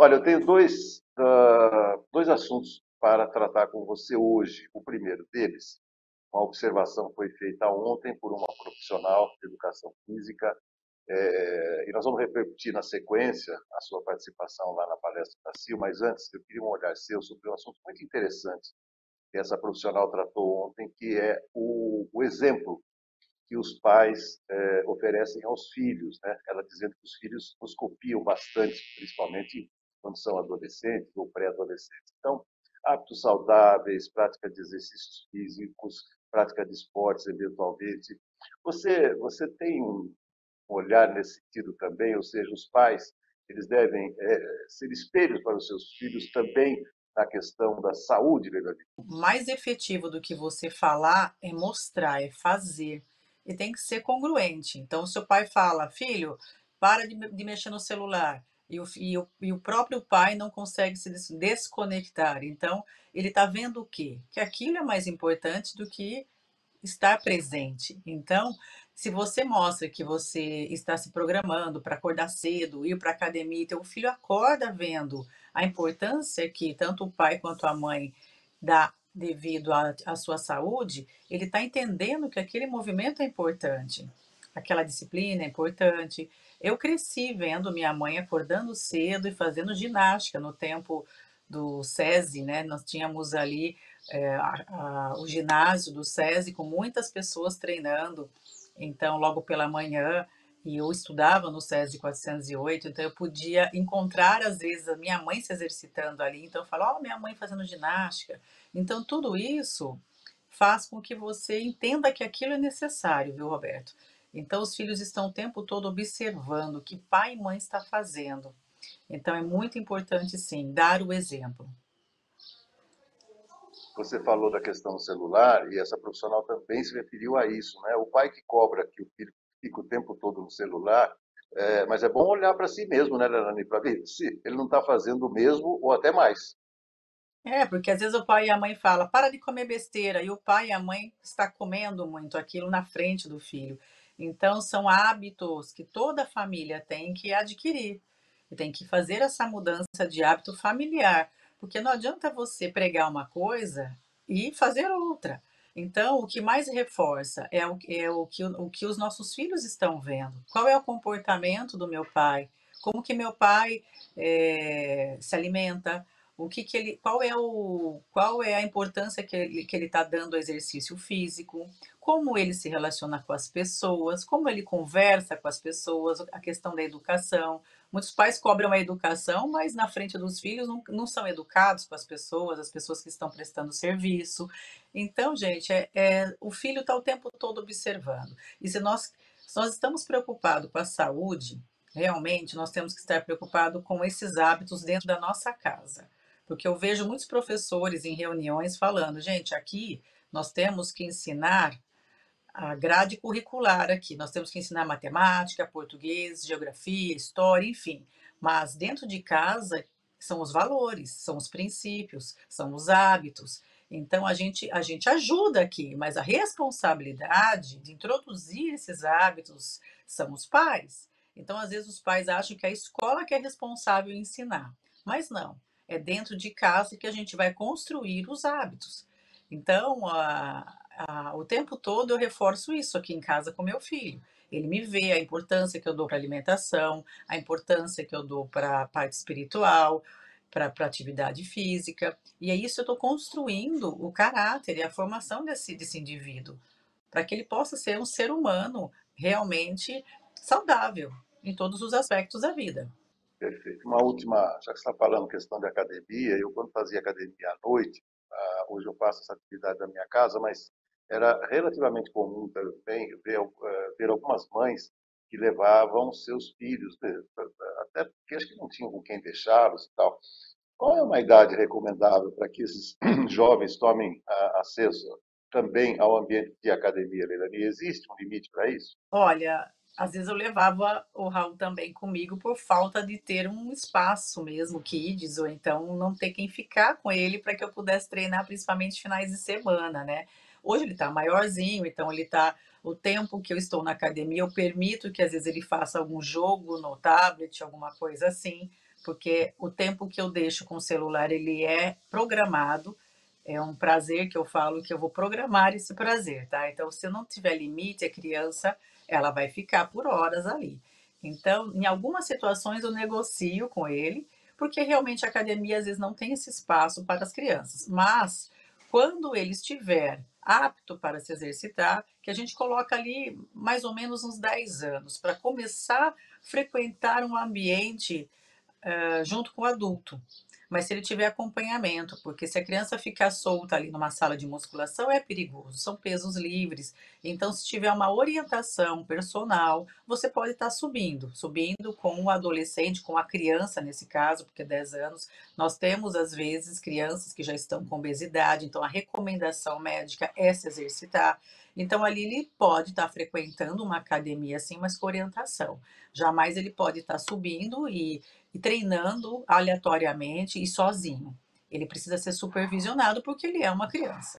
Olha, eu tenho dois assuntos para tratar com você hoje. O primeiro deles, uma observação foi feita ontem por uma profissional de educação física, e nós vamos repercutir na sequência a sua participação lá na palestra da CIL, mas antes eu queria um olhar seu sobre um assunto muito interessante que essa profissional tratou ontem, que é o exemplo que os pais oferecem aos filhos, né? Ela dizendo que os filhos nos copiam bastante, principalmente quando são adolescentes ou pré-adolescentes. Então, hábitos saudáveis, prática de exercícios físicos, prática de esportes, eventualmente. Você tem um olhar nesse sentido também, ou seja, os pais eles devem ser espelhos para os seus filhos também na questão da saúde, Leilani. Mais efetivo do que você falar é mostrar, é fazer. E tem que ser congruente. Então, o seu pai fala: "Filho, para de mexer no celular", e o próprio pai não consegue se desconectar. Então, ele está vendo o quê? Que aquilo é mais importante do que estar presente. Então, se você mostra que você está se programando para acordar cedo, ir para a academia, e teu filho acorda vendo a importância que tanto o pai quanto a mãe dá devido à sua saúde, ele está entendendo que aquele movimento é importante, aquela disciplina é importante. Eu cresci vendo minha mãe acordando cedo e fazendo ginástica no tempo do SESI, né? Nós tínhamos ali o ginásio do SESI com muitas pessoas treinando, então logo pela manhã, e eu estudava no SESI 408, então eu podia encontrar às vezes a minha mãe se exercitando ali, então eu falo: "Ó, minha mãe fazendo ginástica". Então tudo isso faz com que você entenda que aquilo é necessário, viu, Roberto? Então os filhos estão o tempo todo observando o que pai e mãe está fazendo. Então é muito importante sim, dar o exemplo. Você falou da questão do celular e essa profissional também se referiu a isso, né? O pai que cobra que o filho fica o tempo todo no celular, mas é bom olhar para si mesmo, né, Leilani, para ver se ele não está fazendo o mesmo ou até mais. É, porque às vezes o pai e a mãe fala: "Para de comer besteira", e o pai e a mãe está comendo muito aquilo na frente do filho. Então são hábitos que toda família tem que adquirir, e tem que fazer essa mudança de hábito familiar, porque não adianta você pregar uma coisa e fazer outra. Então o que mais reforça é o que os nossos filhos estão vendo. Qual é o comportamento do meu pai? Como que meu pai, se alimenta? O que que ele qual é a importância que ele está dando ao exercício físico, como ele se relaciona com as pessoas, como ele conversa com as pessoas, a questão da educação. Muitos pais cobram a educação, mas na frente dos filhos não são educados com as pessoas que estão prestando serviço. Então, gente, o filho está o tempo todo observando. E se nós estamos preocupados com a saúde, realmente nós temos que estar preocupados com esses hábitos dentro da nossa casa. Porque eu vejo muitos professores em reuniões falando: "Gente, aqui nós temos que ensinar a grade curricular aqui, nós temos que ensinar matemática, português, geografia, história, enfim, mas dentro de casa são os valores, são os princípios, são os hábitos. Então a gente ajuda aqui, mas a responsabilidade de introduzir esses hábitos são os pais. Então, às vezes, os pais acham que a escola que é responsável em ensinar, mas não, é dentro de casa que a gente vai construir os hábitos. Então, o tempo todo eu reforço isso aqui em casa com meu filho. Ele me vê a importância que eu dou para alimentação, a importância que eu dou para a parte espiritual, para a atividade física. E é isso eu estou construindo o caráter e a formação desse indivíduo, para que ele possa ser um ser humano realmente saudável em todos os aspectos da vida. Perfeito. Uma última, já que você está falando questão de academia, eu quando fazia academia à noite, hoje eu faço essa atividade da minha casa, mas era relativamente comum também ver algumas mães que levavam seus filhos, né, até porque acho que não tinham com quem deixá-los e tal. Qual é uma idade recomendável para que esses jovens tomem acesso também ao ambiente de academia, Leilani? Existe um limite para isso? Olha, às vezes eu levava o Raul também comigo por falta de ter um espaço mesmo, kids, ou então não ter quem ficar com ele para que eu pudesse treinar, principalmente finais de semana, né. Hoje ele está maiorzinho, então ele está o tempo que eu estou na academia, eu permito que às vezes ele faça algum jogo no tablet, alguma coisa assim, porque o tempo que eu deixo com o celular, ele é programado, é um prazer que eu falo que eu vou programar esse prazer, tá. Então se eu não tiver limite, a criança, ela vai ficar por horas ali. Então, em algumas situações eu negocio com ele, porque realmente a academia às vezes não tem esse espaço para as crianças, mas quando ele estiver apto para se exercitar, que a gente coloca ali mais ou menos uns 10 anos, para começar a frequentar um ambiente junto com o adulto. Mas se ele tiver acompanhamento, porque se a criança ficar solta ali numa sala de musculação é perigoso, são pesos livres. Então, se tiver uma orientação personal, você pode estar subindo com o adolescente, com a criança nesse caso, porque 10 anos, nós temos às vezes crianças que já estão com obesidade, então a recomendação médica é se exercitar. Então ali ele pode estar frequentando uma academia assim, mas com orientação. Jamais ele pode estar subindo e treinando aleatoriamente e sozinho. Ele precisa ser supervisionado porque ele é uma criança.